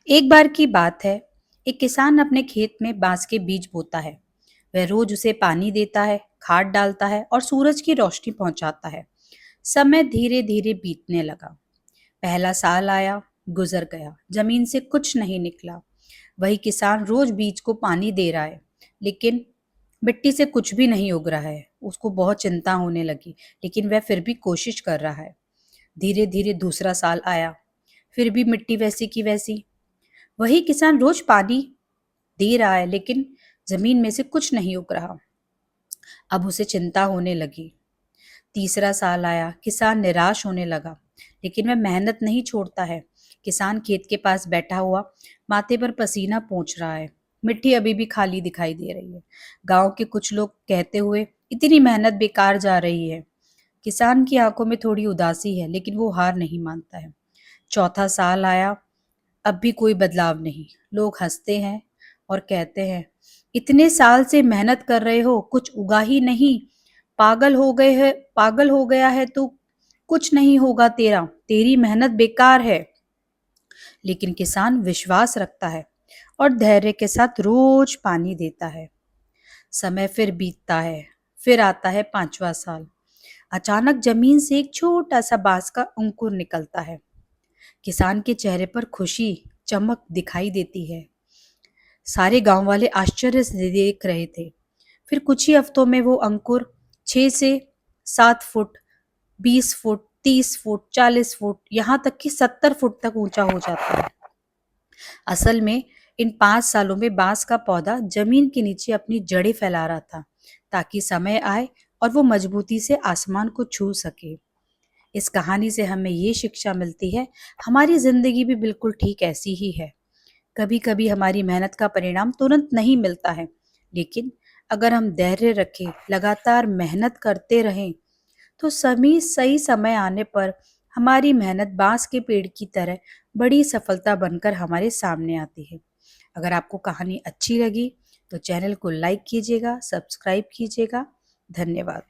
एक बार की बात है। एक किसान अपने खेत में बांस के बीज बोता है। वह रोज उसे पानी देता है, खाद डालता है और सूरज की रोशनी पहुंचाता है। समय धीरे धीरे बीतने लगा। पहला साल आया, गुजर गया, जमीन से कुछ नहीं निकला। वही किसान रोज बीज को पानी दे रहा है, लेकिन मिट्टी से कुछ भी नहीं उग रहा है। उसको बहुत चिंता होने लगी, लेकिन वह फिर भी कोशिश कर रहा है। धीरे धीरे दूसरा साल आया, फिर भी मिट्टी वैसी की वैसी। वही किसान रोज पानी दे रहा है, लेकिन जमीन में से कुछ नहीं उग रहा। अब उसे चिंता होने लगी। तीसरा साल आया, किसान निराश होने लगा, लेकिन वह मेहनत नहीं छोड़ता है। किसान खेत के पास बैठा हुआ माथे पर पसीना पोंछ रहा है। मिट्टी अभी भी खाली दिखाई दे रही है। गांव के कुछ लोग कहते हुए, इतनी मेहनत बेकार जा रही है। किसान की आंखों में थोड़ी उदासी है, लेकिन वो हार नहीं मानता है। चौथा साल आया, अब भी कोई बदलाव नहीं। लोग हंसते हैं और कहते हैं, इतने साल से मेहनत कर रहे हो, कुछ उगा ही नहीं। पागल हो गया है तो कुछ नहीं होगा तेरा, तेरी मेहनत बेकार है। लेकिन किसान विश्वास रखता है और धैर्य के साथ रोज पानी देता है। समय फिर बीतता है। फिर आता है पांचवा साल। अचानक जमीन से एक छोटा सा बांस का अंकुर निकलता है। किसान के चेहरे पर खुशी, चमक दिखाई देती है। सारे गांव वाले आश्चर्य से देख रहे थे। फिर कुछ ही हफ्तों में वो अंकुर 6 से 7 फुट, 20 फुट, 30 फुट, 40 फुट, यहाँ तक कि 70 फुट तक ऊंचा हो जाता है। असल में इन 5 सालों में बांस का पौधा जमीन के नीचे अपनी जड़ें फैला रहा था, ताकि समय आए और वो मजबूती से आसमान को छू सके। इस कहानी से हमें ये शिक्षा मिलती है, हमारी जिंदगी भी बिल्कुल ठीक ऐसी ही है। कभी कभी हमारी मेहनत का परिणाम तुरंत नहीं मिलता है, लेकिन अगर हम धैर्य रखें, लगातार मेहनत करते रहें, तो सही समय आने पर हमारी मेहनत बांस के पेड़ की तरह बड़ी सफलता बनकर हमारे सामने आती है। अगर आपको कहानी अच्छी लगी तो चैनल को लाइक कीजिएगा, सब्सक्राइब कीजिएगा। धन्यवाद।